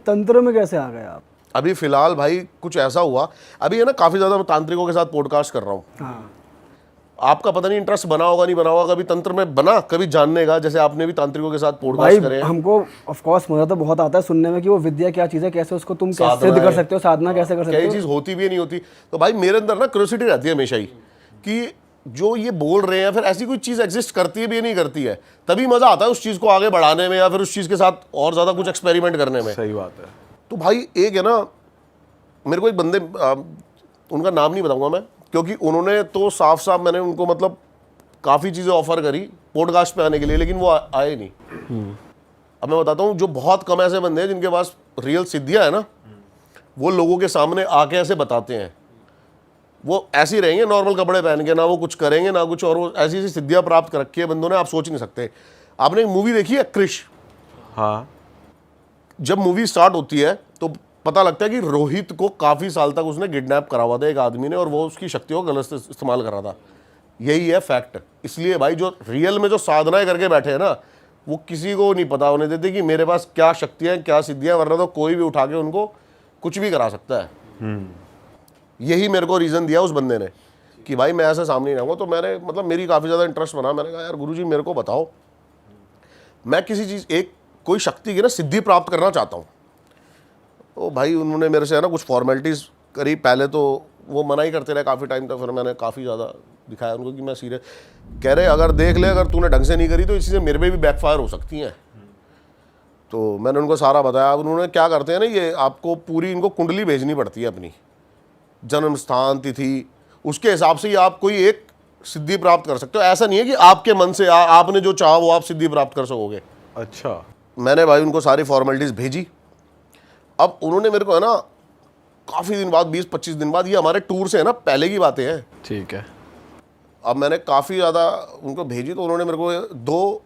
तंत्र में कैसे आ गए आप? अभी फिलहाल भाई कुछ ऐसा हुआ, अभी है ना काफ़ी ज़्यादा मैं तांत्रिकों के साथ पॉडकास्ट कर रहा हूँ। हाँ, आपका पता नहीं इंटरेस्ट बना होगा नहीं बना होगा, कभी तंत्र में बना, कभी जानने का, जैसे आपने भी तांत्रिकों के साथ भाई पॉडकास्ट करे हैं। हमको ऑफ कोर्स मजा तो बहुत आता है सुनने में कि वो विद्या क्या चीज़ है, कैसे उसको तुम कैसे साधना सिद्ध कर है। सकते हो, साधना कैसे कर सकते क्या ये हो। चीज़ होती भी है नहीं होती। तो भाई मेरे अंदर ना क्यूरियोसिटी रहती है हमेशा ही कि जो ये बोल रहे हैं फिर ऐसी कोई चीज़ एग्जिस्ट करती है भी या नहीं करती है, तभी मज़ा आता है उस चीज़ को आगे बढ़ाने में या फिर उस चीज़ के साथ और ज़्यादा कुछ एक्सपेरिमेंट करने में। सही बात है। तो भाई एक है ना, मेरे को एक बंदे उनका नाम नहीं बताऊंगा मैं, क्योंकि उन्होंने तो साफ साफ, मैंने उनको मतलब काफ़ी चीज़ें ऑफर करी पॉडकास्ट पे आने के लिए, लेकिन वो आए नहीं। अब मैं बताता हूँ, जो बहुत कम ऐसे बंदे हैं जिनके पास रियल सिद्धियाँ है ना, वो लोगों के सामने आके ऐसे बताते हैं। वो ऐसे ही रहेंगे नॉर्मल कपड़े पहन के, ना वो कुछ करेंगे ना कुछ, और वो ऐसी ऐसी सिद्धियाँ प्राप्त कर रखी है बंदों ने, आप सोच नहीं सकते। आपने एक मूवी देखी है क्रिश? हाँ, जब मूवी स्टार्ट होती है तो पता लगता है कि रोहित को काफ़ी साल तक उसने किडनैप करा हुआ था एक आदमी ने, और वो उसकी शक्तियों को गलत इस्तेमाल कर रहा था। यही है फैक्ट। इसलिए भाई जो रियल में जो साधनाएं करके बैठे हैं ना, वो किसी को नहीं पता होने देते कि मेरे पास क्या शक्तियाँ क्या सिद्धियाँ, वरना तो कोई भी उठा के उनको कुछ भी करा सकता है। यही मेरे को रीज़न दिया उस बंदे ने कि भाई मैं ऐसे सामने नहीं आऊँगा। तो मैंने मतलब मेरी काफ़ी ज़्यादा इंटरेस्ट बना। मैंने कहा यार गुरुजी मेरे को बताओ, मैं किसी चीज़ एक कोई शक्ति की ना सिद्धि प्राप्त करना चाहता हूँ। तो भाई उन्होंने मेरे से है ना कुछ फॉर्मेलिटीज़ करी। पहले तो वो मना ही करते रहे काफ़ी टाइम तक, फिर मैंने काफ़ी ज़्यादा दिखाया उनको कि मैं सीरियस। कह रहे अगर देख ले, अगर तूने ढंग से नहीं करी तो इसी से मेरे पे भी बैकफायर हो सकती हैं। तो मैंने उनको सारा बताया। अब उन्होंने क्या करते हैं ना, ये आपको पूरी इनको कुंडली भेजनी पड़ती है, अपनी जन्म स्थान तिथि, उसके हिसाब से ही आप कोई एक सिद्धि प्राप्त कर सकते हो। ऐसा नहीं है कि आपके मन से आपने जो चाहा वो आप सिद्धि प्राप्त कर सकोगे। अच्छा। मैंने भाई उनको सारी फॉर्मेलिटीज़ भेजी। अब उन्होंने मेरे को है ना काफ़ी दिन बाद, 20-25 दिन बाद, ये हमारे टूर से है ना पहले की बातें हैं। ठीक है। अब मैंने काफ़ी ज़्यादा उनको भेजी तो उन्होंने मेरे को 2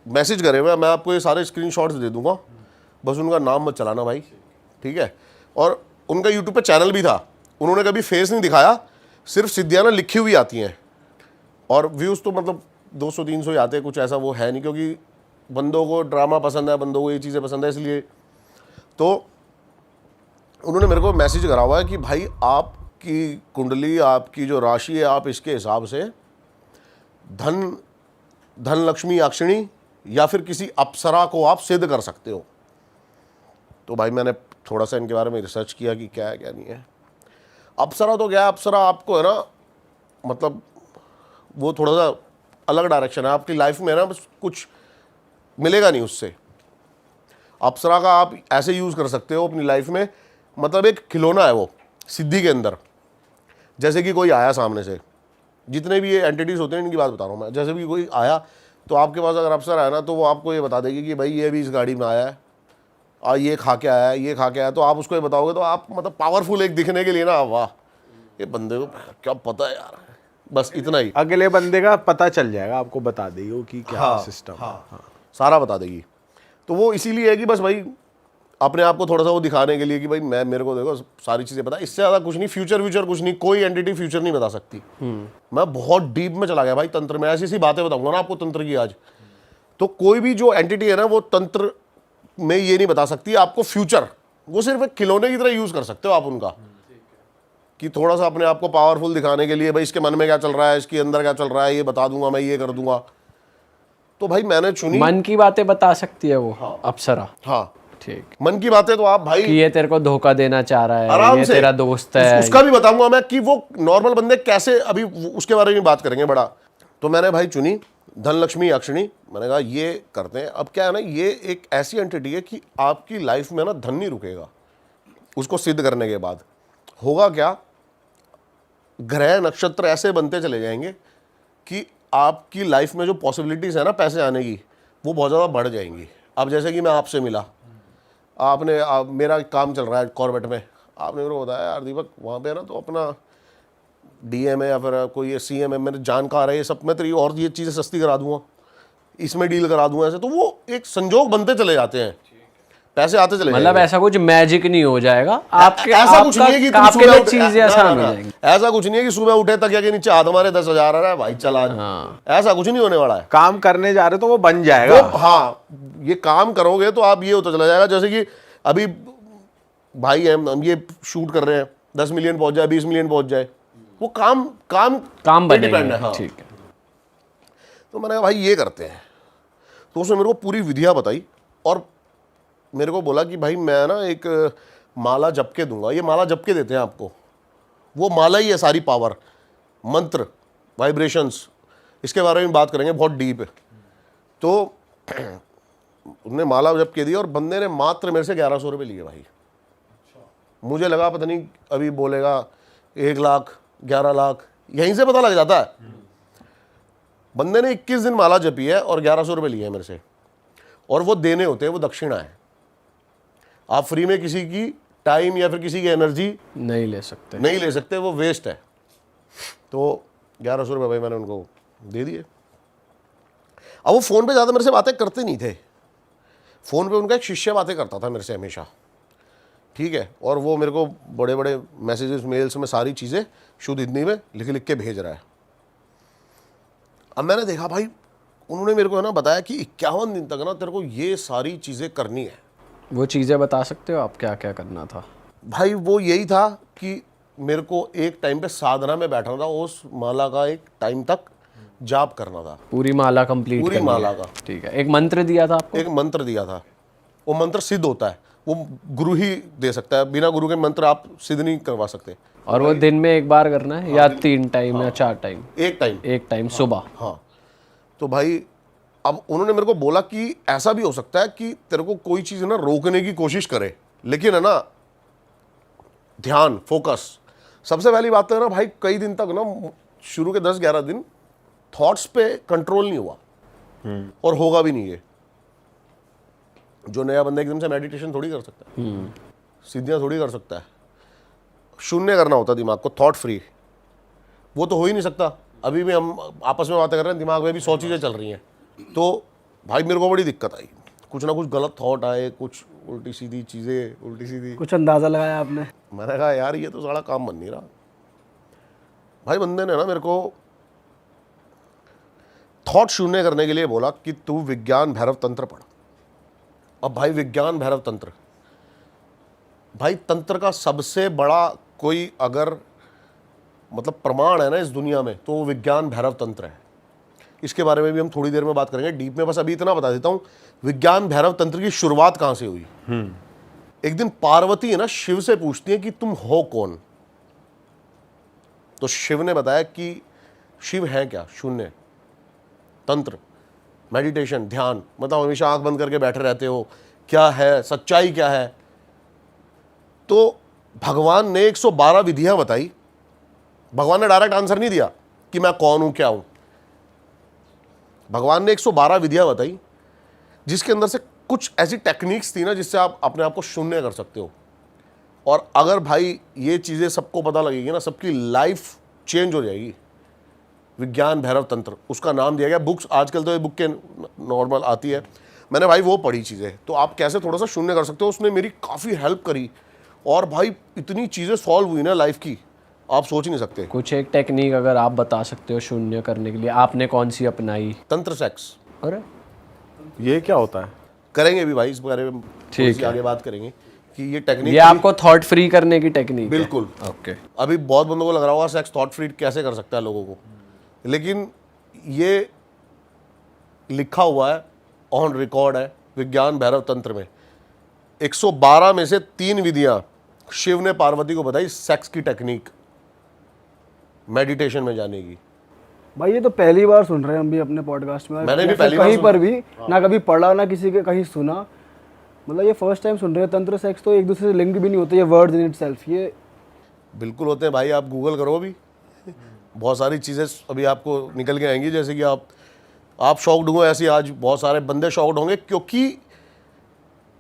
मैसेज करे हुए, मैं आपको ये सारे स्क्रीनशॉट्स दे दूंगा, बस उनका नाम मत चलाना भाई, ठीक है। और उनका यूट्यूब पे चैनल भी था, उन्होंने कभी फेस नहीं दिखाया, सिर्फ सिद्धियाँ ना लिखी हुई आती हैं, और व्यूज़ तो मतलब 200-300 ही आते हैं, कुछ ऐसा वो है नहीं, क्योंकि बंदों को ड्रामा पसंद है, बंदों को ये चीज़ें पसंद है, इसलिए। तो उन्होंने मेरे को मैसेज करा हुआ है कि भाई आपकी कुंडली, आपकी जो राशि है, आप इसके हिसाब से धन लक्ष्मी अक्षिणी या फिर किसी अप्सरा को आप सिद्ध कर सकते हो। तो भाई मैंने थोड़ा सा इनके बारे में रिसर्च किया कि क्या है क्या नहीं है। अप्सरा तो क्या है, अप्सरा आपको है ना मतलब वो थोड़ा सा अलग डायरेक्शन है आपकी लाइफ में, है ना, बस कुछ मिलेगा नहीं उससे। अप्सरा का आप ऐसे यूज़ कर सकते हो अपनी लाइफ में, मतलब एक खिलौना है वो सिद्धि के अंदर। जैसे कि कोई आया सामने से, जितने भी ये एंटिटीज़ होते हैं इनकी बात बता रहा हूँ मैं, जैसे भी कोई आया तो आपके पास अगर अप्सरा है ना, तो वो आपको ये बता देगी कि भाई ये भी इस गाड़ी में आया है और ये खा के आया है, ये खा के आया है। तो आप उसको ये बताओगे तो आप मतलब पावरफुल एक दिखने के लिए ना, वाह ये बंदे को क्या पता है यार, बस इतना ही। अगले बंदे का पता चल जाएगा, आपको बता देगी वो कि क्या सिस्टम। हाँ, सारा बता देगी। तो वो इसीलिए है कि बस भाई अपने आप को थोड़ा सा वो दिखाने के लिए कि भाई मेरे को देखो सारी चीज़ें पता, इससे ज़्यादा कुछ नहीं। फ्यूचर कुछ नहीं, कोई एंटिटी फ्यूचर नहीं बता सकती। मैं बहुत डीप में चला गया भाई तंत्र में, ऐसी ऐसी बातें बताऊंगा ना आपको तंत्र की आज। तो कोई भी जो एंटिटी है ना, वो तंत्र में ये नहीं बता सकती आपको फ्यूचर। वो सिर्फ एक खिलौने की तरह यूज़ कर सकते हो आप उनका, कि थोड़ा सा अपने आप को पावरफुल दिखाने के लिए, भाई इसके मन में क्या चल रहा है, इसके अंदर क्या चल रहा है, ये बता दूंगा मैं, ये कर दूंगा। तो भाई मैंने चुनी, मन की बातें बता सकती है वो अप्सरा। हाँ ठीक। मन की बातें तो आप भाई कि ये तेरे को धोखा देना चाह रहा है, आराम ये से तेरा दोस्त है, उसका भी बताऊंगा मैं कि वो नॉर्मल बंदे कैसे, अभी उसके बारे में बात करेंगे बड़ा। तो मैंने भाई चुनी धन लक्ष्मी अक्षिणी। मैंने कहा ये करते हैं। अब क्या है ना, ये एक ऐसी एंटिटी है कि आपकी लाइफ में ना धन नहीं रुकेगा उसको सिद्ध करने के बाद। होगा क्या, ग्रह नक्षत्र ऐसे बनते चले जाएंगे कि आपकी लाइफ में जो पॉसिबिलिटीज़ है ना पैसे आने की, वो बहुत ज़्यादा बढ़ जाएंगी। अब जैसे कि मैं आपसे मिला, आपने मेरा काम चल रहा है कॉर्बेट में, आपने मेरे को बताया यार दीपक वहाँ पे है ना, तो अपना डीएम है या फिर कोई ये सीएम है, मेरे जानकार है, ये सब मैं तेरी और ये चीज़ें सस्ती करा दूंगा, इसमें डील करा दूंगा ऐसे। तो वो एक संजोग बनते चले जाते हैं, पैसे आते चले मतलब ऐसा कुछ मैजिक नहीं हो जाएगा आपके, ऐसा कुछ नहीं है कि आपके लिए चीजें आसान हो जाएंगी। ऐसा कुछ नहीं है कि सुबह उठे तक के नीचे हाथ हमारे 10,000 आ रहा है भाई चला। ऐसा कुछ नहीं होने वाला है। काम करने जा रहे तो वो बन जाएगा। हाँ, ये काम करोगे तो आप ये होता चला जाएगा। जैसे कि अभी भाई हम ये शूट कर रहे हैं, 10 मिलियन पहुंच जाए, 20 मिलियन पहुंच जाए, वो काम पे डिपेंड बनेगा। है। हाँ। ठीक है। तो मैंने कहा भाई ये करते हैं। तो उसने मेरे को पूरी विधियां बताई और मेरे को बोला कि भाई मैं ना एक माला जप के दूंगा। ये माला जप के देते हैं आपको, वो माला ही है सारी पावर, मंत्र, वाइब्रेशंस, इसके बारे में बात करेंगे, बहुत डीप है। तो उसने माला जप के दी और बंदे ने मात्र मेरे से 1100 रुपये लिए भाई। मुझे लगा पता नहीं अभी बोलेगा 1 लाख 11 लाख, यहीं से पता लग जाता है। बंदे ने 21 दिन माला जपी है और 1100 रुपये लिए हैं मेरे से, और वो देने होते हैं, वो दक्षिणा है। आप फ्री में किसी की टाइम या फिर किसी की एनर्जी नहीं ले सकते, वो वेस्ट है। तो 1100 रुपये भाई मैंने उनको दे दिए। अब वो फ़ोन पे ज़्यादा मेरे से बातें करते नहीं थे, फ़ोन पे उनका एक शिष्य बातें करता था मेरे से हमेशा, ठीक है। और वो मेरे को बड़े बड़े मैसेजेस मेल्स में सारी चीज़ें शुद्ध हिंदी में लिख के भेज रहा है। अब मैंने देखा भाई, उन्होंने मेरे को है ना बताया कि 51 दिन तक ना तेरे को ये सारी चीज़ें करनी है। वो चीज़ें बता सकते हो आप क्या क्या करना था? भाई वो यही था कि मेरे को एक टाइम पे साधना में बैठना था, उस माला का एक टाइम तक जाप करना था, पूरी माला कंप्लीट पूरी करनी माला है। का। ठीक है। एक मंत्र दिया था आपको? एक मंत्र दिया था, वो मंत्र सिद्ध होता है, वो गुरु ही दे सकता है, बिना गुरु के मंत्र आप सिद्ध नहीं करवा सकते। और वो दिन में एक बार करना है या 3 टाइम या 4 टाइम? एक टाइम सुबह। हाँ। तो भाई अब उन्होंने मेरे को बोला कि ऐसा भी हो सकता है कि तेरे को कोई चीज़ ना रोकने की कोशिश करे, लेकिन है ना ध्यान, फोकस। सबसे पहली बात तो है ना भाई, कई दिन तक ना शुरू के 10-11 दिन थॉट्स पे कंट्रोल नहीं हुआ, और होगा भी नहीं। ये जो नया बंदा एकदम से मेडिटेशन थोड़ी कर सकता है, सीधियाँ थोड़ी कर सकता है, शून्य करना होता है दिमाग को, थॉट फ्री। वो तो हो ही नहीं सकता। अभी भी हम आपस में बातें कर रहे हैं, दिमाग में भी 100 चीज़ें चल रही हैं। तो भाई मेरे को बड़ी दिक्कत आई, कुछ ना कुछ गलत थॉट आए, कुछ उल्टी सीधी चीज़ें, उल्टी सीधी। कुछ अंदाज़ा लगाया आपने? मैंने कहा यार ये तो सारा काम बन नहीं रहा। भाई बंदे ने ना मेरे को थॉट शून्य करने के लिए बोला कि तू विज्ञान भैरव तंत्र पढ़। अब भाई विज्ञान भैरव तंत्र, भाई तंत्र का सबसे बड़ा कोई अगर मतलब प्रमाण है ना इस दुनिया में, तो वो विज्ञान भैरव तंत्र है। इसके बारे में भी हम थोड़ी देर में बात करेंगे डीप में, बस अभी इतना बता देता हूं विज्ञान भैरव तंत्र की शुरुआत कहां से हुई। एक दिन पार्वती है ना शिव से पूछती है कि तुम हो कौन। तो शिव ने बताया कि शिव है क्या? शून्य। तंत्र, मेडिटेशन, ध्यान, मतलब हमेशा आंख बंद करके बैठे रहते हो, क्या है सच्चाई, क्या है। तो भगवान ने 112 विधियां बताई। भगवान ने डायरेक्ट आंसर नहीं दिया कि मैं कौन हूं, क्या हूं। भगवान ने 112 विधियां बताई, जिसके अंदर से कुछ ऐसी टेक्निक्स थी ना जिससे आप अपने आप को शून्य कर सकते हो। और अगर भाई ये चीज़ें सबको पता लगेगी ना, सबकी लाइफ चेंज हो जाएगी। विज्ञान भैरव तंत्र उसका नाम दिया गया। बुक्स आजकल तो ये बुक के नॉर्मल आती है, मैंने भाई वो पढ़ी चीज़ें। तो आप कैसे थोड़ा सा शून्य कर सकते हो, उसने मेरी काफ़ी हेल्प करी। और भाई इतनी चीज़ें सॉल्व हुई ना लाइफ की, आप सोच नहीं सकते। कुछ एक टेक्निक अगर आप बता सकते हो शून्य करने के लिए, आपने कौन सी अपनाई? तंत्र सेक्स। अरे ये क्या होता है? करेंगे भी भाई इस बारे में, थोड़ी सी आगे बात करेंगे कि ये टेक्निक, ये आपको थॉट फ्री करने की टेक्निक है? बिल्कुल। ओके। अभी बहुत बंदों को लग रहा होगा सेक्स थॉट फ्री कैसे कर सकता है लोगों को, लेकिन ये लिखा हुआ है, ऑन रिकॉर्ड है विज्ञान भैरव तंत्र में। 112 में से 3 विधियां शिव ने पार्वती को बताई सेक्स की टेक्निक, मेडिटेशन में जाने की। भाई ये तो पहली बार सुन रहे हैं हम भी अपने पॉडकास्ट में। मैंने भी या पहली फिर कहीं बार पर भी ना कभी पढ़ा ना किसी के कहीं सुना, मतलब ये फर्स्ट टाइम सुन रहे हैं। तंत्र सेक्स तो एक दूसरे से लिंक भी नहीं होते, ये वर्ड्स इन इटसेल्फ ये बिल्कुल होते हैं भाई। आप गूगल करो अभी, बहुत सारी चीज़ें अभी आपको निकल के आएंगी, जैसे कि आप शॉक्ड हुए ऐसे आज बहुत सारे बंदे शॉक्ड होंगे, क्योंकि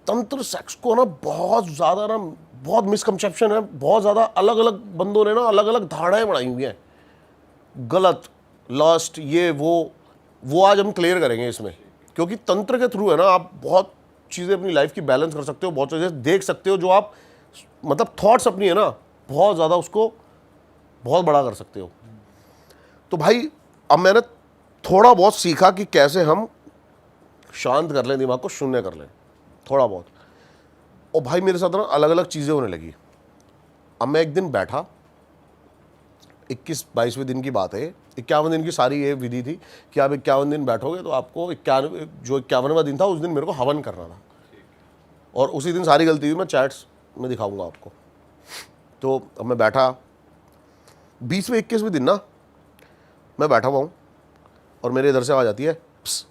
तंत्र सेक्स को ना बहुत ज़्यादा ना बहुत मिसकंसेप्शन है। बहुत ज़्यादा अलग अलग बंदों ने ना अलग अलग धारणाएं बनाई हुई हैं, गलत, लस्ट, ये वो आज हम क्लियर करेंगे इसमें। क्योंकि तंत्र के थ्रू है ना आप बहुत चीज़ें अपनी लाइफ की बैलेंस कर सकते हो, बहुत चीज़ें देख सकते हो, जो आप मतलब थॉट्स अपनी है ना बहुत ज़्यादा उसको बहुत बड़ा कर सकते हो। तो भाई अब मैंने थोड़ा बहुत सीखा कि कैसे हम शांत कर लें दिमाग को, शून्य कर लें थोड़ा बहुत। और भाई मेरे साथ ना अलग अलग चीज़ें होने लगी। अब मैं एक दिन बैठा, 21-22वें दिन की बात है, 51 दिन की सारी ये विधि थी कि आप 51 दिन बैठोगे तो आपको 51वां दिन था उस दिन मेरे को हवन करना था, और उसी दिन सारी गलती हुई, मैं चैट्स में दिखाऊंगा आपको। तो अब मैं बैठा 20वें-21वें दिन ना, मैं बैठा हुआ हूँ और मेरे इधर से आवाज़ आती है, प्स।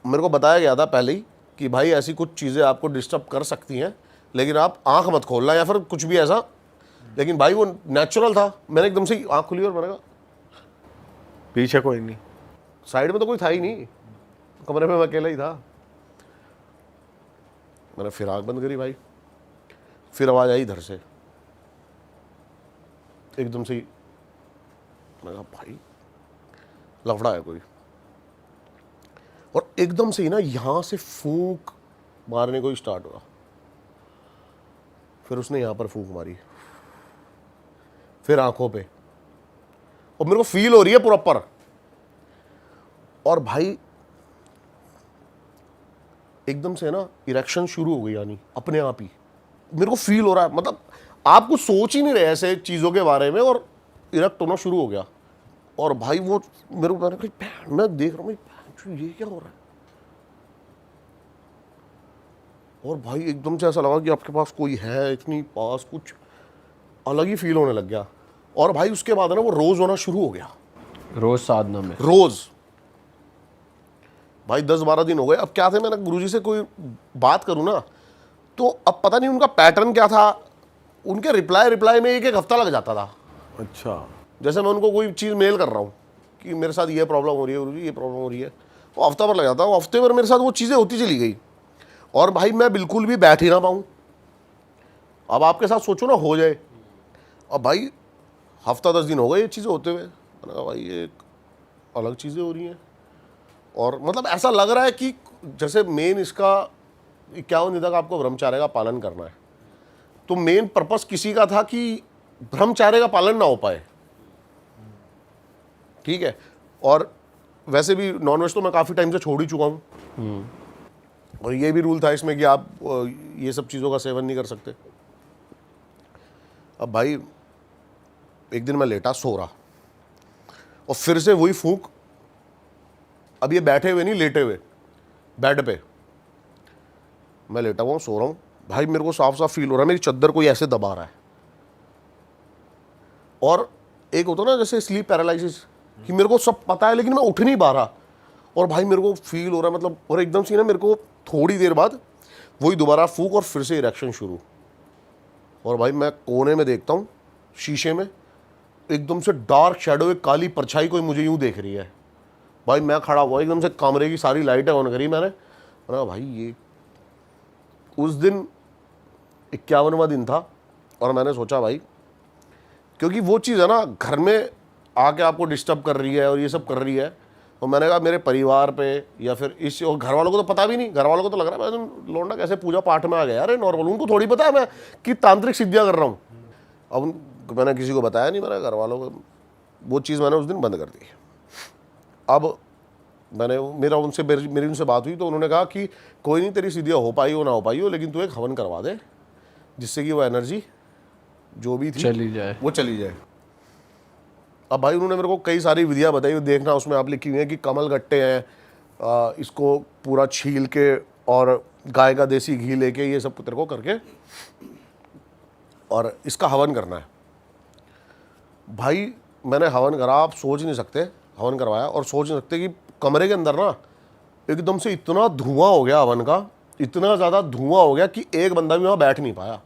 मेरे को बताया गया था पहले ही कि भाई ऐसी कुछ चीज़ें आपको डिस्टर्ब कर सकती हैं, लेकिन आप आंख मत खोलना या फिर कुछ भी ऐसा। लेकिन भाई वो नेचुरल था, मैंने एकदम से आंख खुली और मैंने कहा पीछे कोई नहीं, साइड में तो कोई था ही नहीं, कमरे में मैं अकेला ही था। मैंने फिर आंख बंद करी भाई, फिर आवाज़ आई इधर से एकदम से ही। मैंने कहा भाई लफड़ा है कोई, और एकदम से ही ना यहाँ से फूंक मारने को ही स्टार्ट हुआ। फिर उसने यहाँ पर फूंक मारी, फिर आंखों पे, और मेरे को फील हो रही है प्रॉपर। और भाई एकदम से ना इरेक्शन शुरू हो गई, यानी अपने आप ही मेरे को फील हो रहा है, मतलब आप कुछ सोच ही नहीं रहे ऐसे चीज़ों के बारे में, और इरेक्ट होना शुरू हो गया। और भाई वो मेरे को, मैं देख रहा हूँ ये क्या हो रहा है, और भाई एकदम से ऐसा लगा कि आपके पास कोई है, इतनी पास, कुछ अलग ही फील होने लग गया। और भाई उसके बाद ना वो रोज होना शुरू हो गया, रोज साधना में रोज। भाई 10-12 दिन हो गए। अब क्या थे, मैंने गुरुजी से कोई बात करूं ना, तो अब पता नहीं उनका पैटर्न क्या था, उनके रिप्लाई में एक हफ्ता लग जाता था। अच्छा, जैसे मैं उनको कोई चीज़ मेल कर रहा हूँ कि मेरे साथ ये प्रॉब्लम हो रही है गुरुजी, ये प्रॉब्लम हो रही है, वो हफ्ता भर लग जाता है। वो हफ्ते भर मेरे साथ वो चीज़ें होती चली गई, और भाई मैं बिल्कुल भी बैठ ही ना पाऊँ। अब आपके साथ सोचो ना हो जाए। अब भाई हफ्ता 10 दिन हो गए ये चीज़ें होते हुए। मैंने कहा भाई ये अलग चीज़ें हो रही हैं, और मतलब ऐसा लग रहा है कि जैसे मेन इसका 51 दिन तक आपको ब्रह्मचर्य का पालन करना है, तो मेन पर्पस किसी का था कि ब्रह्मचर्य का पालन ना हो पाए, ठीक है। और वैसे भी नॉनवेज तो मैं काफ़ी टाइम से छोड़ ही चुका हूँ, और ये भी रूल था इसमें कि आप ये सब चीज़ों का सेवन नहीं कर सकते। अब भाई एक दिन मैं लेटा सो रहा, और फिर से वही फूंक। अब ये बैठे हुए नहीं, लेटे हुए बेड पे मैं लेटा हुआ हूँ, सो रहा हूँ। भाई मेरे को साफ साफ फील हो रहा है मेरी चद्दर कोई ऐसे दबा रहा है, और एक होता ना जैसे स्लीप पैरालिसिस, कि मेरे को सब पता है लेकिन मैं उठ नहीं पा रहा। और भाई मेरे को फील हो रहा है, मतलब, और एकदम से ना मेरे को थोड़ी देर बाद वही दोबारा फूंक, और फिर से इरेक्शन शुरू। और भाई मैं कोने में देखता हूँ शीशे में, एकदम से डार्क शैडो, एक काली परछाई कोई मुझे यूँ देख रही है। भाई मैं खड़ा हुआ, एकदम से कमरे की सारी लाइटें ऑन करी मैंने कहा भाई ये, उस दिन 51वां दिन था, और मैंने सोचा भाई, क्योंकि वो चीज़ है ना घर में आके आपको डिस्टर्ब कर रही है और ये सब कर रही है, तो मैंने कहा मेरे परिवार पे या फिर इस, और घर वालों को तो पता भी नहीं, घर वालों को तो लग रहा है मैं लौंडा कैसे पूजा पाठ में आ गया, अरे नॉर्मल, उनको थोड़ी पता है मैं कि तांत्रिक सिद्धियाँ कर रहा हूँ। अब मैंने किसी को बताया नहीं, मेरे घर वालों को वो चीज़ मैंने उस दिन बंद कर दी। अब मैंने मेरी उनसे बात हुई, तो उन्होंने कहा कि कोई नहीं, तेरी सिद्धियाँ हो पाई हो ना हो पाई हो, लेकिन तू एक हवन करवा दे जिससे कि वो एनर्जी जो भी थी चली जाए, वो चली जाए। अब भाई उन्होंने मेरे को कई सारी विधियाँ बताई, देखना उसमें आप लिखी हुई है कि कमल गट्टे हैं, इसको पूरा छील के और गाय का देसी घी लेके ये सब तेरे को करके और इसका हवन करना है। भाई मैंने हवन करा, आप सोच नहीं सकते, हवन करवाया और सोच नहीं सकते कि कमरे के अंदर ना एकदम से इतना धुआं हो गया हवन का, इतना ज़्यादा धुआं हो गया कि एक बंदा भी वहाँ बैठ नहीं पाया।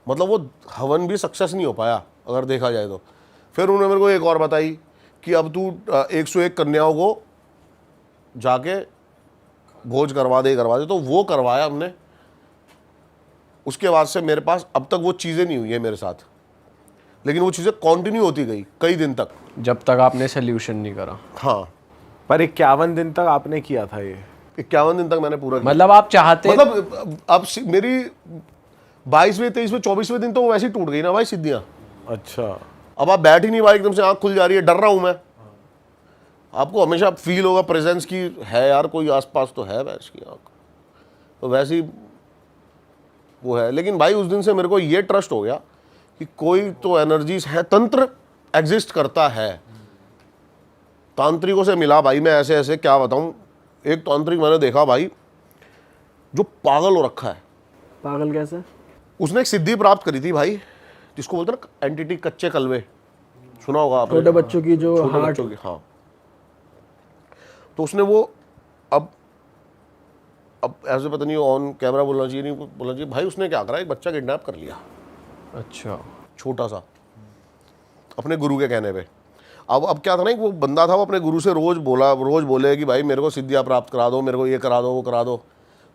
मतलब वो हवन भी सक्सेस नहीं हो पाया अगर देखा जाए तो। फिर उन्होंने मेरे को एक और बताई कि अब तू 101 कन्याओं को जाके भोज करवा दे, तो वो करवाया हमने। उसके बाद से मेरे पास अब तक वो चीज़ें नहीं हुई है मेरे साथ, लेकिन वो चीज़ें कंटिन्यू होती गई कई दिन तक, जब तक आपने सोल्यूशन नहीं करा। हाँ, पर 51 दिन तक आपने किया था ये? 51 दिन तक मैंने पूरा किया। मतलब आप चाहते, मतलब अब मेरी 22वें 23वें 24वें दिन तो वैसे ही टूट गई ना भाई सिद्धियाँ। अच्छा, अब आप बैठ ही नहीं पाए, एकदम से आँख खुल जा रही है, डर रहा हूँ मैं। आपको हमेशा फील होगा प्रेजेंस की है यार, कोई आसपास तो है, वैसे की आँख। तो वैसे ही वो है। लेकिन भाई उस दिन से मेरे को ये ट्रस्ट हो गया कि कोई तो एनर्जीज है, तंत्र एग्जिस्ट करता है। तांत्रिकों से मिला भाई मैं, ऐसे ऐसे क्या बताऊं, एक तांत्रिक मैंने देखा भाई जो पागल हो रखा है। पागल कैसे? उसने एक सिद्धि प्राप्त करी थी भाई, जिसको बोलते हैं ना एंटिटी, कच्चे कलवे, सुना होगा आपने? छोटे बच्चों की जो छोटे हार्ट, बच्चों की, हाँ। तो उसने वो अब ऐसे पता नहीं ऑन कैमरा बोलना चाहिए नहीं बोलना चाहिए, भाई उसने क्या करा, एक बच्चा किडनैप कर लिया, अच्छा। छोटा सा, अपने गुरु के कहने पे। अब क्या था ना, वो बंदा था, वो अपने गुरु से रोज बोले कि भाई मेरे को सिद्धियाँ प्राप्त करा दो, मेरे को ये करा दो, वो करा दो।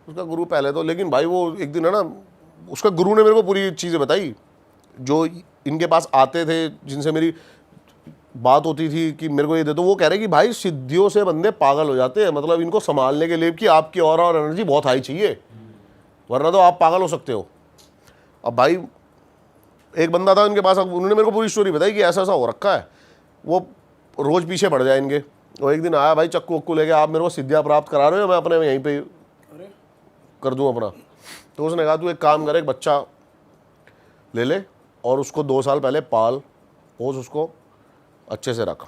उसका गुरु पहले तो, लेकिन भाई वो एक दिन है ना, उसका गुरु ने मेरे को पूरी चीज़ें बताई, जो इनके पास आते थे, जिनसे मेरी बात होती थी कि मेरे को ये दे दो। वो कह रहे कि भाई सिद्धियों से बंदे पागल हो जाते हैं, मतलब इनको संभालने के लिए कि आपकी और एनर्जी बहुत हाई चाहिए, वरना तो आप पागल हो सकते हो। अब भाई एक बंदा था इनके पास, उन्होंने मेरे को पूरी स्टोरी बताई कि ऐसा ऐसा हो रखा है, वो रोज़ पीछे पड़ जाए इनके। वो एक दिन आया भाई चक्कू वक्कू लेके, आप मेरे को सिद्धियाँ प्राप्त करा रहे हो, मैं अपने यहीं पे कर दूँ अपना। तो उसने कहा तू एक काम कर, एक बच्चा ले ले और उसको 2 साल पहले पाल पोस, उसको अच्छे से रख।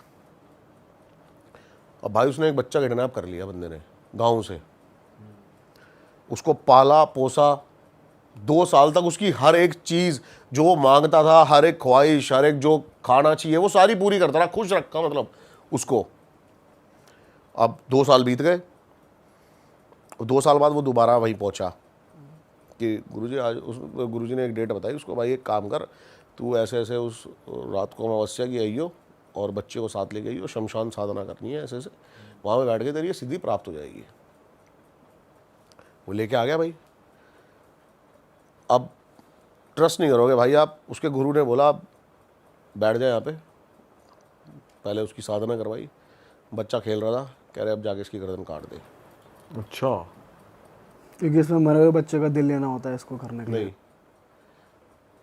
अब भाई उसने एक बच्चा किडनैप कर लिया बंदे ने गांव से, उसको पाला पोसा, 2 साल तक उसकी हर एक चीज़ जो वो मांगता था, हर एक ख्वाहिश, हर एक जो खाना चाहिए वो सारी पूरी करता रहा, खुश रखा मतलब उसको। अब 2 साल बीत गए, 2 साल बाद वो दोबारा वहीं पहुंचा कि गुरुजी आज, उस गुरुजी ने एक डेट बताई उसको, भाई एक काम कर, तू ऐसे ऐसे उस रात को अमावस्या की आइयो और बच्चे को साथ ले गई हो, शमशान साधना करनी है, ऐसे ऐसे वहाँ पे बैठ के तेरी ये सिद्धि प्राप्त हो जाएगी। वो लेके आ गया भाई। अब ट्रस्ट नहीं करोगे भाई आप, उसके गुरु ने बोला आप बैठ जाए यहाँ पे, पहले उसकी साधना करवाई, बच्चा खेल रहा था, कह रहे अब जाके इसकी गर्दन काट दे। अच्छा, क्योंकि इसमें मरे हुए बच्चे का दिल लेना होता है इसको करने के लिए। नहीं,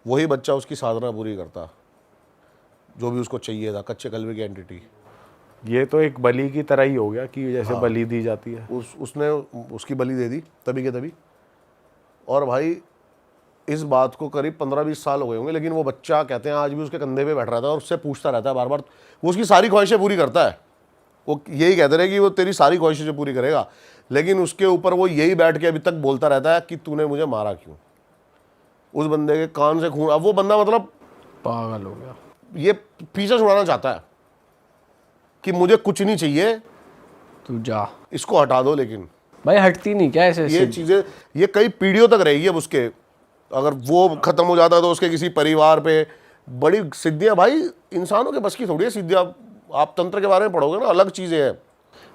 वही बच्चा उसकी साधना पूरी करता जो भी उसको चाहिए था, कच्चे कलवे की एंटिटी। ये तो एक बलि की तरह ही हो गया कि जैसे बलि दी जाती है। उसने उसकी बलि दे दी तभी के तभी। और भाई इस बात को करीब 15-20 साल हो गए होंगे, लेकिन वो बच्चा कहते हैं आज भी उसके कंधे पे बैठ रहा था और उससे पूछता रहता है बार बार, वो उसकी सारी ख्वाहिशें पूरी करता है। वो यही कहते रहे कि वो तेरी सारी ख्वाहिशें पूरी करेगा, लेकिन उसके ऊपर वो यही बैठ के अभी तक बोलता रहता है कि तूने मुझे मारा क्यों। उस बंदे के कान से खून, अब वो बंदा मतलब पागल हो गया। ये पीछे छुड़ाना चाहता है कि मुझे कुछ नहीं चाहिए, तू जा, इसको हटा दो। लेकिन भाई हटती नहीं क्या ऐसे ये चीज़ें ये कई पीढ़ियों तक रहेगी। अब उसके अगर वो खत्म हो जाता है तो उसके किसी परिवार पे बड़ी सिद्धियां, भाई इंसानों के बस की थोड़ी है सिद्धियां। आप तंत्र के बारे में पढ़ोगे ना, अलग चीज़ें हैं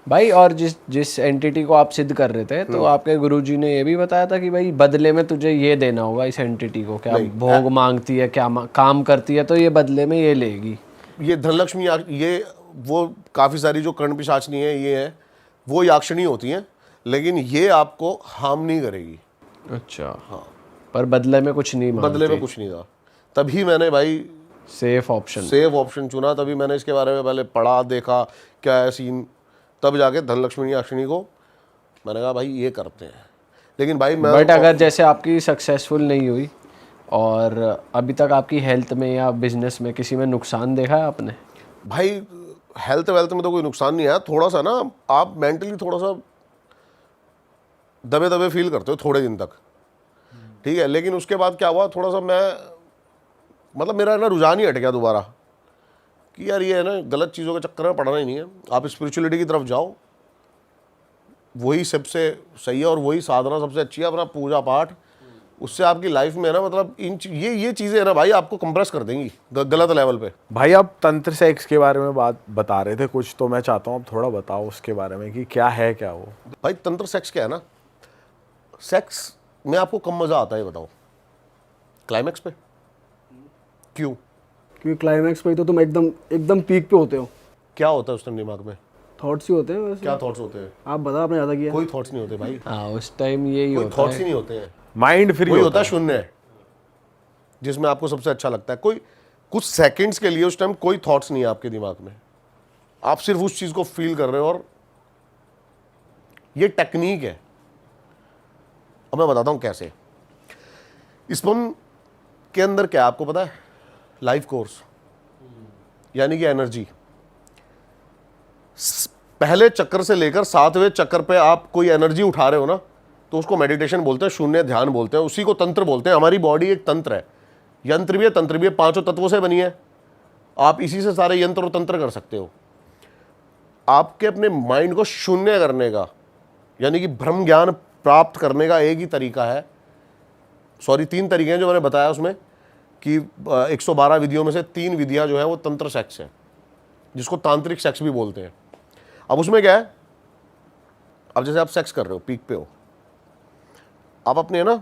भाई। और जिस एंटिटी को आप सिद्ध कर रहे थे, तो आपके गुरुजी ने ये भी बताया था कि भाई बदले में तुझे ये देना होगा इस एंटिटी को, क्या भोग मांगती है, क्या काम करती है, तो ये बदले में ये लेगी। ये धनलक्ष्मी ये वो काफ़ी सारी जो कर्ण पिशाचनी है, ये है वो याक्षिणी होती हैं, लेकिन ये आपको हार्म नहीं करेगी। अच्छा, हाँ, पर बदले में कुछ नहीं मांगती। बदले में कुछ नहीं था। तभी मैंने भाई सेफ ऑप्शन चुना, तभी मैंने इसके बारे में पहले पढ़ा, देखा क्या है सीन, तब जाके धनलक्ष्मी याक्षिणी को मैंने कहा भाई ये करते हैं। लेकिन भाई मैं बट अगर जैसे आपकी सक्सेसफुल नहीं हुई और अभी तक आपकी हेल्थ में या बिजनेस में किसी में नुकसान देखा है आपने? भाई हेल्थ वेल्थ में तो कोई नुकसान नहीं आया, थोड़ा सा ना आप मेंटली थोड़ा सा दबे दबे फील करते हो थोड़े दिन तक, ठीक है। लेकिन उसके बाद क्या हुआ, थोड़ा सा मैं मतलब मेरा ना रुझान ही हट गया दोबारा कि यार ये है ना गलत चीज़ों के चक्कर में पड़ना ही नहीं है, आप स्पिरिचुअलिटी की तरफ जाओ, वही सबसे सही है और वही साधना सबसे अच्छी है, अपना पूजा पाठ, उससे आपकी लाइफ में ना मतलब ये चीज़ें है ना भाई आपको कंप्रेस कर देंगी गलत लेवल पे। भाई आप तंत्र सेक्स के बारे में बात बता रहे थे कुछ, तो मैं चाहता हूँ आप थोड़ा बताओ उसके बारे में कि क्या है क्या वो। भाई तंत्र सेक्स क्या है ना, सेक्स में आपको कम मज़ा आता है बताओ, क्लाइमैक्स पे। क्यों? क्योंकि क्लाइमैक्स पे ही तो तुम एकदम पीक पे होते हो। क्या होता है उस टाइम दिमाग में? थॉट्स ही होते हैं वैसे। क्या थॉट्स होते हैं? आप बता, आपने ज़्यादा किया। कोई थॉट्स नहीं होते भाई, हाँ, उस टाइम यही कोई होता थॉट्स है। ही नहीं होते हैं। माइंड फ्री वही होता है शून्य, जिसमें आपको सबसे अच्छा लगता है। कोई कुछ सेकंड्स के लिए उस टाइम कोई थॉट्स नहीं है आपके दिमाग में, आप सिर्फ उस चीज़ को फील कर रहे हो। और ये टेक्निक है, अब मैं बताता हूँ कैसे। स्पर्म के अंदर क्या है आपको पता है? लाइफ कोर्स, यानी कि एनर्जी। पहले चक्कर से लेकर 7वें चक्कर पे आप कोई एनर्जी उठा रहे हो ना, तो उसको मेडिटेशन बोलते हैं, शून्य ध्यान बोलते हैं, उसी को तंत्र बोलते हैं। हमारी बॉडी एक तंत्र है, यंत्र भी है, तंत्र भी है, 5 तत्वों से बनी है। आप इसी से सारे यंत्र और तंत्र कर सकते हो। आपके अपने माइंड को शून्य करने का, यानी कि ब्रह्म ज्ञान प्राप्त करने का एक ही तरीका है, 3 तरीके हैं जो मैंने बताया उसमें, कि 112 विधियों में से 3 विधियां जो है वो तंत्र सेक्स है, जिसको तांत्रिक सेक्स भी बोलते हैं। अब उसमें क्या है, अब जैसे आप सेक्स कर रहे हो, पीक पे हो, आप अपने ना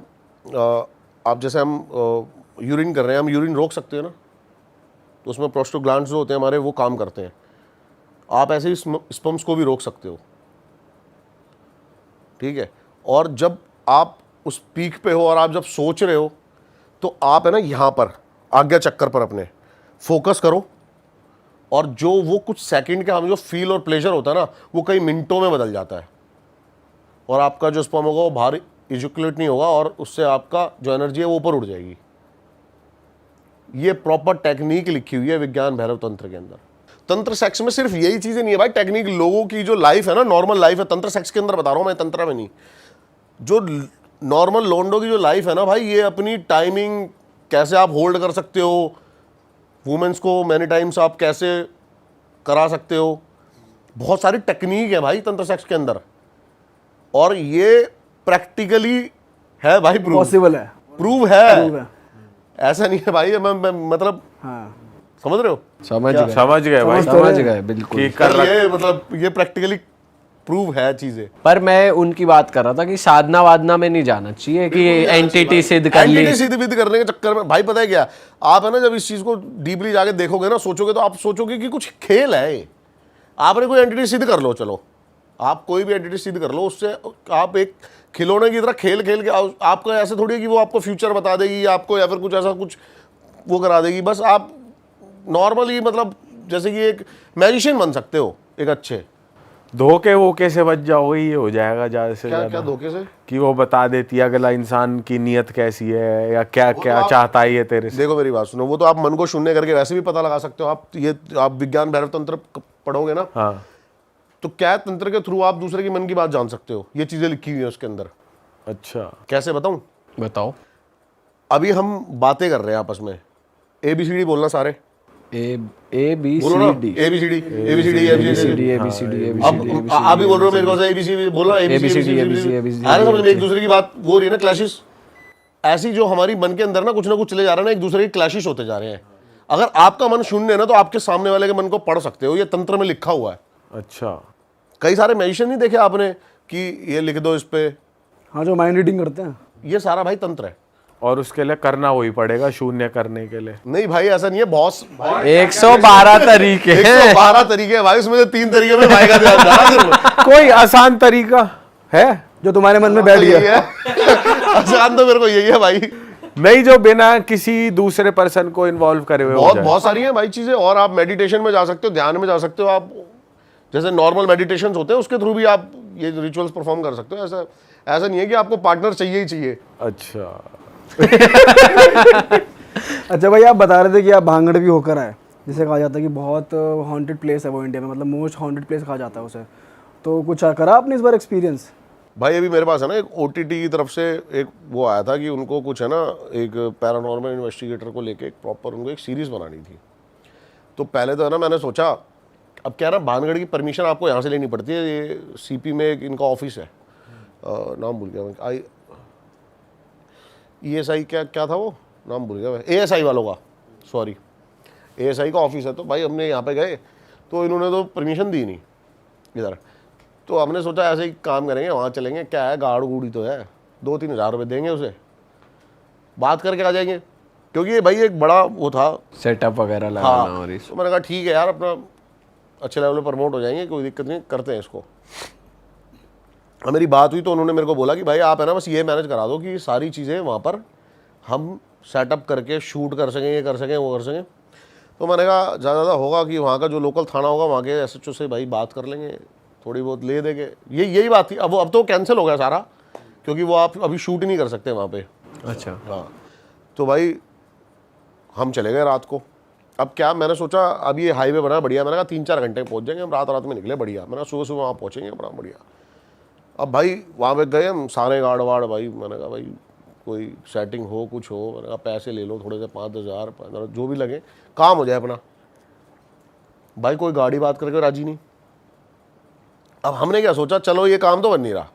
आप जैसे हम यूरिन कर रहे हैं, हम यूरिन रोक सकते हैं ना, तो उसमें प्रोस्टोग्लैंड्स जो होते हैं हमारे, वो काम करते हैं। आप ऐसे ही स्पर्म्स को भी रोक सकते हो, ठीक है। और जब आप उस पीक पे हो और आप जब सोच रहे हो, तो आप है ना यहाँ पर आज्ञा चक्कर पर अपने फोकस करो, और जो वो कुछ सेकंड का हमें जो फील और प्लेजर होता है ना, वो कई मिनटों में बदल जाता है, और आपका जो स्पर्म होगा वो बाहर इजैकुलेट नहीं होगा, और उससे आपका जो एनर्जी है वो ऊपर उड़ जाएगी। ये प्रॉपर टेक्निक लिखी हुई है विज्ञान भैरव तंत्र के अंदर। तंत्र सेक्स में सिर्फ यही चीजें नहीं है भाई, टेक्निक लोगों की जो लाइफ है ना, नॉर्मल लाइफ है, तंत्र सेक्स के अंदर बता रहा हूं मैं, तंत्र में नहीं। जो नॉर्मल लोंडो की जो लाइफ है ना भाई, ये अपनी टाइमिंग कैसे आप होल्ड कर सकते हो, वुमेन्स को मैनी टाइम्स आप कैसे करा सकते हो, बहुत सारी टेक्निक है भाई तंत्र सेक्स के अंदर, और ये प्रैक्टिकली है भाई, पॉसिबल है, प्रूव है। ऐसा नहीं है भाई, मैं मतलब हाँ समझ रहे हो? समझ गए भाई, समझ गए बिल्कुल। ये मतलब ये प्रैक्टिकली प्रूव है चीजें। पर मैं उनकी बात कर रहा था कि साधना वादना में नहीं जाना चाहिए कि एंटिटी सिद्ध कर ली। एंटिटी सिद्ध विद्ध करने के चक्कर में भाई पता है क्या, आप है ना जब इस चीज को डीपली जाके देखोगे ना, सोचोगे, तो आप सोचोगे कि कुछ खेल है ये। आपने कोई एंटिटी सिद्ध कर लो, चलो आप कोई भी एंटिटी सिद्ध कर लो, उससे आप एक खिलौने की तरह खेल खेल के, आपको ऐसे थोड़ी है कि वो आपको फ्यूचर बता देगी आपको, या फिर कुछ ऐसा कुछ वो करा देगी। बस आप नॉर्मली मतलब जैसे कि एक मैजिशियन बन सकते हो एक अच्छे। धोखे वोके से बच जाओगे, ये हो जाएगा ज़्यादा से क्या ज़्यादा। धोखे से? कि वो बता देती है अगला इंसान की नीयत कैसी है, या क्या क्या चाहता है ये तेरे से। देखो मेरी बात सुनो, वो तो आप मन को शून्य करके वैसे भी पता लगा सकते हो। आप विज्ञान भैरव तंत्र पढ़ोगे ना, हाँ, तो क्या तंत्र के थ्रू आप दूसरे की मन की बात जान सकते हो। ये चीजें लिखी हुई है उसके अंदर। अच्छा, कैसे बताऊं? बताओ। अभी हम बातें कर रहे हैं आपस में, ABCD बोलना सारे, ए बी बोलो ना, सी डी ABCD ABCD अब आप भी बोल रहे हो मेरे को ABCD बोलो, ABCD अरे समझ में एक दूसरे की बात वो रही है ना, क्लैशेस। ऐसी जो हमारी मन के अंदर ना कुछ चले जा रहा है ना, एक दूसरे की क्लैशेस होते जा रहे हैं। अगर आपका मन शून्य है ना, तो आपके सामने वाले के मन को पढ़ सकते हो, ये तंत्र में लिखा हुआ है। अच्छा, कई सारे मैजिशियन नहीं देखे आपने कि ये लिख दो इस पे, हाँ जो माइंड रीडिंग करते हैं, ये सारा भाई तंत्र है। और उसके लिए करना वही पड़ेगा, शून्य करने के लिए। नहीं भाई ऐसा नहीं है, बहुत 112 तरीके हैं। 112 तरीके हैं भाई, उसमें से 3 तरीके में भाई का ध्यान जा रहा है। कोई आसान तरीका है जो तुम्हारे मन में बैठ यही गया। है आसान तो मेरे को यही है भाई। नहीं, जो बिना किसी दूसरे पर्सन को इन्वॉल्व करे हुए हो जाए। बहुत सारी हैं भाई चीजें। और आप मेडिटेशन में जा सकते हो, ध्यान में जा सकते हो, आप जैसे नॉर्मल मेडिटेशन होते हैं उसके थ्रू भी आप ये रिचुअल्स परफॉर्म कर सकते हो। ऐसा नहीं है कि आपको पार्टनर चाहिए ही चाहिए। अच्छा अच्छा भाई, आप बता रहे थे कि आप भांगड़ भी होकर आए, जिसे कहा जाता है कि बहुत हॉन्टेड प्लेस है वो इंडिया में, मतलब मोस्ट हॉन्टेड प्लेस कहा जाता है उसे। तो कुछ करा आपने इस बार एक्सपीरियंस? भाई अभी मेरे पास है ना एक OTT की तरफ से एक वो आया था कि उनको कुछ है ना, एक पैरानॉर्मल इन्वेस्टिगेटर को लेके एक प्रॉपर उनको एक सीरीज़ बनानी थी। तो पहले तो है ना मैंने सोचा, अब क्या ना, भानगढ़ की परमिशन आपको यहाँ से लेनी पड़ती है। ये CP में एक इनका ऑफिस है, नाम भूल गया मैं, ESI क्या था वो, नाम भूल गया मैं, ASI वालों का, सॉरी ASI का ऑफिस है। तो भाई हमने यहाँ पे गए तो इन्होंने तो परमिशन दी नहीं इधर। तो हमने सोचा ऐसे ही काम करेंगे, वहाँ चलेंगे, क्या है गाड़ गूड़ी तो है, 2-3 हज़ार रुपये देंगे उसे, बात करके आ जाएंगे। क्योंकि ये भाई एक बड़ा वो था, सेटअप वगैरह लगाना। और तो मैंने कहा ठीक है यार, अपना अच्छे लेवल पे प्रमोट हो जाएंगे, कोई दिक्कत नहीं, करते हैं इसको। अब मेरी बात हुई तो उन्होंने मेरे को बोला कि भाई आप है ना बस ये मैनेज करा दो कि सारी चीज़ें वहाँ पर हम सेटअप करके शूट कर सकें, ये कर सकें, वो कर सकें। तो मैंने कहा ज़्यादा होगा कि वहाँ का जो लोकल थाना होगा वहाँ के SHO से भाई बात कर लेंगे, थोड़ी बहुत ले देंगे। यही बात थी। अब तो कैंसिल हो गया सारा, क्योंकि वो आप अभी शूट ही नहीं कर सकते वहाँ पे। अच्छा। हाँ, तो भाई हम चले गए रात को। अब क्या, मैंने सोचा अब ये हाईवे बना बढ़िया, मैंने कहा 3-4 घंटे में पहुँच जाएंगे हम, रात में निकले बढ़िया, मैंने कहा सुबह वहाँ पहुँचेंगे बड़ा बढ़िया। अब भाई वहाँ पे गए हम, सारे गार्ड वार्ड भाई, मैंने कहा भाई कोई सेटिंग हो, कुछ हो, मैंने कहा पैसे ले लो थोड़े से, 5,000 15 जो भी लगे, काम हो जाए अपना। भाई कोई गाड़ी बात करके राजी नहीं। अब हमने क्या सोचा, चलो ये काम तो बन नहीं रहा,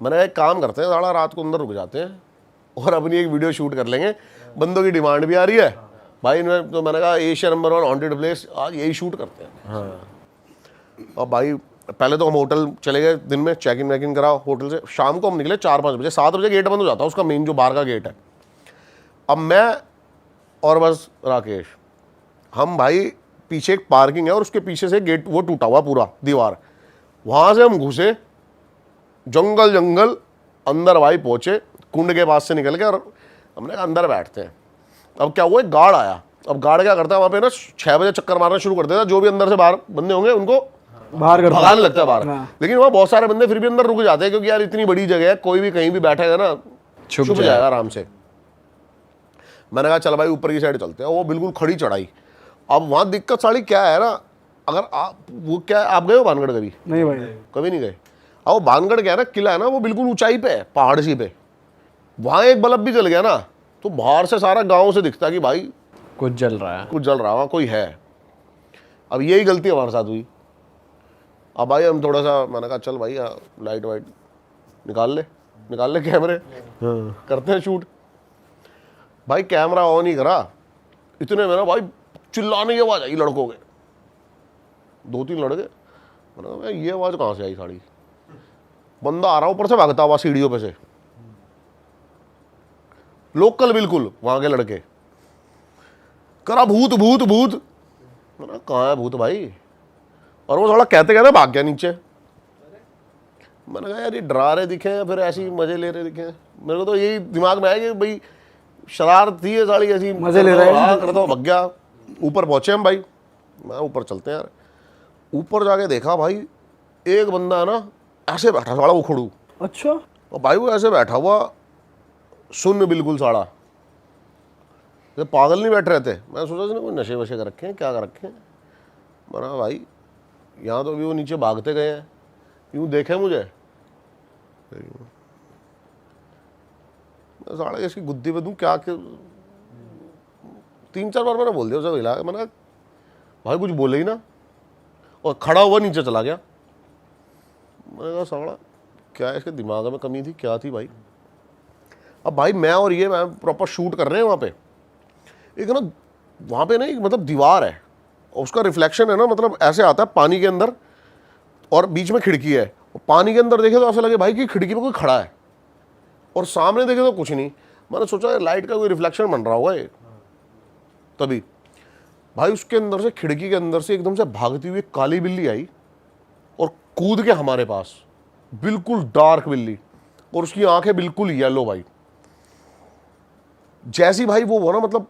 मैंने एक काम करते हैं, सारा रात को अंदर रुक जाते हैं और अपनी एक वीडियो शूट कर लेंगे, बंदों की डिमांड भी आ रही है भाई। तो मैंने कहा एशिया नंबर 1 हॉन्टेड प्लेस, आज यही शूट करते हैं। हाँ। और भाई पहले तो हम होटल चले गए, दिन में चेक इन वैक इन करा होटल से, शाम को हम निकले 4-5 बजे, 7 बजे गेट बंद हो जाता है उसका, मेन जो बाहर का गेट है। अब मैं और बस राकेश, हम भाई पीछे एक पार्किंग है और उसके पीछे से गेट वो टूटा हुआ पूरा दीवार, वहाँ से हम घुसे जंगल अंदर भाई पहुँचे, कुंड के पास से निकल के, और हमने कहा अंदर बैठते हैं। अब क्या हुआ, एक गार्ड आया। अब गार्ड क्या करता है वहाँ पे ना, 6 बजे चक्कर मारना शुरू कर देता है, जो भी अंदर से बाहर बंदे होंगे उनको बाहर कर भगाने लगता है बाहर। हाँ। लेकिन वहाँ बहुत सारे बंदे फिर भी अंदर रुक जाते हैं, क्योंकि यार इतनी बड़ी जगह है, कोई भी कहीं भी बैठेगा ना छुप जाएगा आराम से। मैंने कहा चल भाई ऊपर की साइड चलते हैं, वो बिल्कुल खड़ी चढ़ाई। अब वहाँ दिक्कत साड़ी क्या है ना, अगर आप वो क्या, आप गए हो भानगढ़ कभी? नहीं भाई, कभी नहीं गए। अब वो भानगढ़ क्या है ना, किला है ना, वो बिल्कुल ऊंचाई पे है, पहाड़ सी पे। वहाँ एक बल्ब भी जल गया ना, तो बाहर से सारा गांव से दिखता कि भाई कुछ जल रहा है, कुछ जल रहा, वहाँ कोई है। अब यही गलती हमारे साथ हुई। अब भाई हम थोड़ा सा, मैंने कहा चल भाई लाइट वाइट निकाल ले कैमरे, करते हैं शूट। भाई कैमरा ऑन ही करा, इतने में ना भाई चिल्लाने की आवाज़ आई लड़कों के, 2-3 लड़के। मैंने कहा ये आवाज़ कहाँ से आई साड़ी, बंदा आ रहा ऊपर से भागता हुआ सीढ़ियों पे से, लोकल बिल्कुल वहाँ के लड़के। करा भूत भूत भूत, मैंने कहाँ है भूत भाई, और वो थोड़ा कहते कहते भाग गया नीचे। मैंने कहा यार ये डरा रहे दिखे हैं फिर ऐसे ही मजे ले रहे दिखे हैं। मेरे को तो यही दिमाग में आया कि भाई शरारत थी है साड़ी, ऐसी मजे ले रहे हैं। करता हूँ, भाग गया। ऊपर पहुंचे हम भाई, मैं ऊपर चलते हैं यार। ऊपर जाके देखा भाई एक बंदा है ना ऐसे बैठा साड़ा उखड़ू, अच्छा, और भाई वो ऐसे बैठा हुआ सुन बिल्कुल साड़ा, जैसे पागल नहीं बैठ रहे थे। मैं सोचा इसने कोई नशे वशे कर रखे हैं, क्या कर रखे हैं। मैंने कहा भाई यहाँ तो अभी वो नीचे भागते गए हैं, यूँ देखे मुझे, मैं साड़ा इसकी गुद्दी पे दूँ क्या, 3-4 बार मैंने बोल दिया उसे हिला के। मैंने कहा भाई कुछ बोले ही ना, और खड़ा हुआ नीचे चला गया। मैंने कहा साड़ा क्या इसके दिमाग में कमी थी, क्या थी भाई। अब भाई मैं और ये मैं प्रॉपर शूट कर रहे हैं वहाँ पे, एक ना वहाँ पे ना एक मतलब दीवार है और उसका रिफ्लेक्शन है ना, मतलब ऐसे आता है पानी के अंदर, और बीच में खिड़की है, और पानी के अंदर देखे तो ऐसा लगे भाई कि खिड़की पे कोई खड़ा है, और सामने देखे तो कुछ नहीं। मैंने सोचा लाइट का कोई रिफ्लेक्शन बन रहा होगा ये, तभी भाई उसके अंदर से, खिड़की के अंदर से एकदम से भागती हुई काली बिल्ली आई और कूद के हमारे पास, बिल्कुल डार्क बिल्ली, और उसकी आंखें बिल्कुल येलो भाई। जैसी भाई वो ना मतलब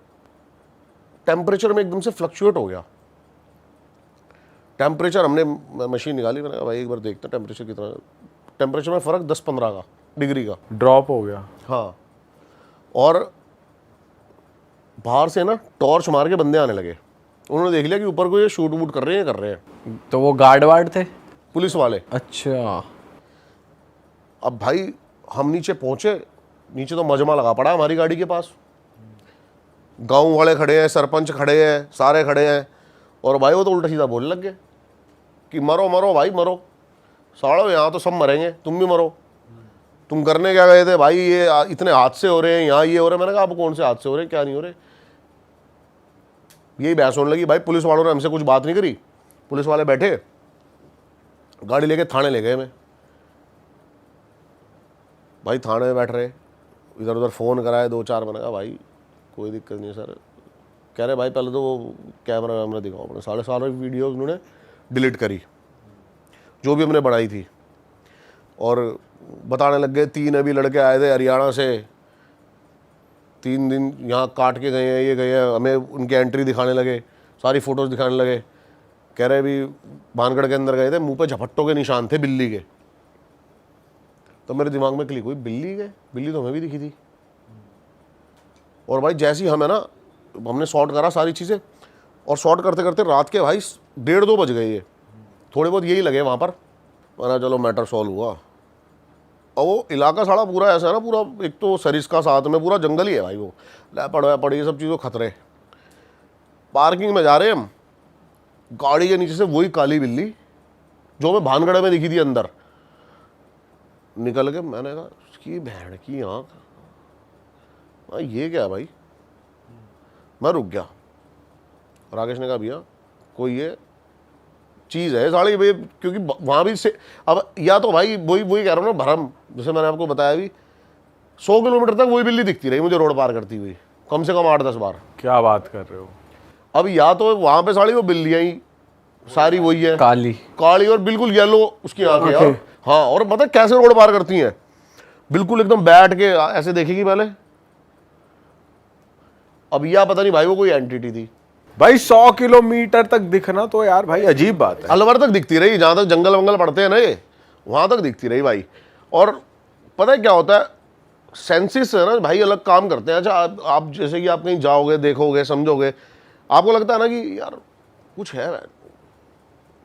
टेम्परेचर में एकदम से फ्लक्चुएट हो गया टेम्परेचर। हमने मशीन निकाली, मैंने कहा भाई एक बार देखते हैं टेम्परेचर कितना, टेम्परेचर में फ़र्क 10-15 का डिग्री का ड्रॉप हो गया। हाँ, और बाहर से ना टॉर्च मार के बंदे आने लगे। उन्होंने देख लिया कि ऊपर को ये शूट वूट कर रहे हैं। तो वो गार्ड वार्ड थे, पुलिस वाले। अच्छा। अब भाई हम नीचे पहुंचे, नीचे तो मजमा लगा पड़ा हमारी गाड़ी के पास, गांव वाले खड़े हैं, सरपंच खड़े हैं, सारे खड़े हैं, और भाई वो तो उल्टा सीधा बोलने लग गए कि मरो मरो भाई मरो, साड़ो यहाँ तो सब मरेंगे, तुम भी मरो, तुम करने क्या गए थे भाई, ये इतने हादसे हो रहे हैं यहाँ, ये हो रहे हैं। मैंने कहा आप कौन से हादसे हो रहे हैं, क्या नहीं हो रहे, यही बहस होने लगी। भाई पुलिस वालों ने हमसे कुछ बात नहीं करी, पुलिस वाले बैठे, गाड़ी लेके थाने ले गए। मैं भाई थाने में बैठ रहे, इधर उधर फ़ोन कराए 2-4। मैंने कहा भाई कोई दिक्कत नहीं है सर। कह रहे भाई पहले तो वो कैमरा वैमरा दिखाओ अपने, सारे वीडियोस उन्होंने डिलीट करी जो भी हमने बनाई थी, और बताने लग गए 3 अभी लड़के आए थे हरियाणा से, 3 दिन यहाँ काट के गए हैं, ये गए हैं। हमें उनकी एंट्री दिखाने लगे, सारी फ़ोटोज़ दिखाने लगे। कह रहे भी भानगढ़ के अंदर गए थे, मुंह पे झपट्टों के निशान थे बिल्ली के, तो मेरे दिमाग में क्लिक हुई, बिल्ली है, बिल्ली तो हमें भी दिखी थी। और भाई जैसे ही हमें ना, हमने शॉट करा सारी चीज़ें, और शॉट करते करते रात के भाई 1:30-2 बज गए। ये थोड़े बहुत यही लगे वहाँ पर। मैंने चलो मैटर सॉल्व हुआ। और वो इलाका सारा पूरा ऐसा है ना, पूरा एक तो सरिस्का साथ में पूरा जंगल ही है भाई, वो लेपर्ड ये सब चीज़ों खतरे। पार्किंग में जा रहे हम, गाड़ी के नीचे से वही काली बिल्ली जो हमें भानगढ़ में दिखी थी अंदर निकल के। मैंने कहा इसकी बहन की आँख, ये क्या है भाई। मैं रुक गया। राकेश ने कहा भैया कोई ये चीज़ है साड़ी भाई, क्योंकि वहाँ भी से अब या तो भाई वही कह रहा हूँ ना भरम, जैसे मैंने आपको बताया भी 100 किलोमीटर तक वही बिल्ली दिखती रही मुझे रोड पार करती हुई, कम से कम 8-10 बार। क्या बात कर रहे हो। अब या तो वहाँ पे साड़ी वो बिल्लियाँ ही सारी वही है, काली और बिल्कुल येलो उसकी आंखें हैं। हाँ, और पता है कैसे रोड पार करती हैं, बिल्कुल एकदम बैठ के ऐसे देखेगी पहले। अब यह पता नहीं भाई वो कोई एंटिटी थी भाई 100 किलोमीटर तक दिखना तो यार भाई अजीब बात है। अलवर तक दिखती रही, जहाँ तक जंगल वंगल पड़ते हैं ना ये, वहाँ तक दिखती रही भाई। और पता है क्या होता है, सेंसिस है ना भाई अलग काम करते हैं। अच्छा आप जैसे कि आप कहीं जाओगे, देखोगे, समझोगे, आपको लगता है ना कि यार कुछ है,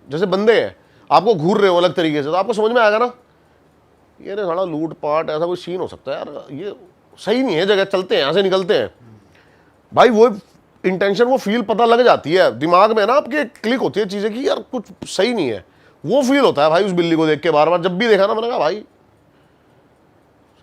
जैसे बंदे हैं आपको घूर रहे हो अलग तरीके से, तो आपको समझ में आएगा ना ये ना साला लूट पाट ऐसा कोई सीन हो सकता है यार, ये सही नहीं है जगह, चलते हैं यहाँ से निकलते हैं भाई। वो इंटेंशन, वो फील पता लग जाती है दिमाग में ना आपके, क्लिक होती है चीज़ें कि यार कुछ सही नहीं है। वो फील होता है भाई उस बिल्ली को देख के बार बार। जब भी देखा ना मैंने कहा भाई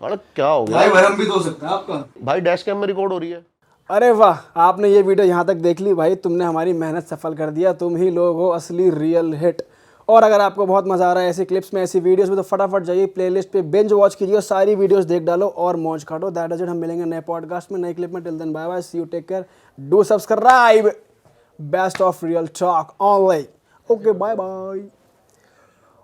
साला क्या हो गया। भाई भरम भी तो हो सकता है आपका। भाई डैश कैम में रिकॉर्ड हो रही है। अरे वाह, आपने ये वीडियो यहाँ तक देख ली भाई, तुमने हमारी मेहनत सफल कर दिया। तुम ही लोग हो असली रियल हिट। और अगर आपको बहुत मजा आ रहा है ऐसी क्लिप्स में, ऐसी वीडियोस में, तो फटाफट जाइए प्लेलिस्ट पे बिंज वॉच कीजिए और सारी वीडियोस देख डालो और मौज काटो। That is it. हम मिलेंगे नए पॉडकास्ट में, नई क्लिप में। Till then bye bye, see you, take care, do subscribe. Best of Real Talk online. Okay, bye bye.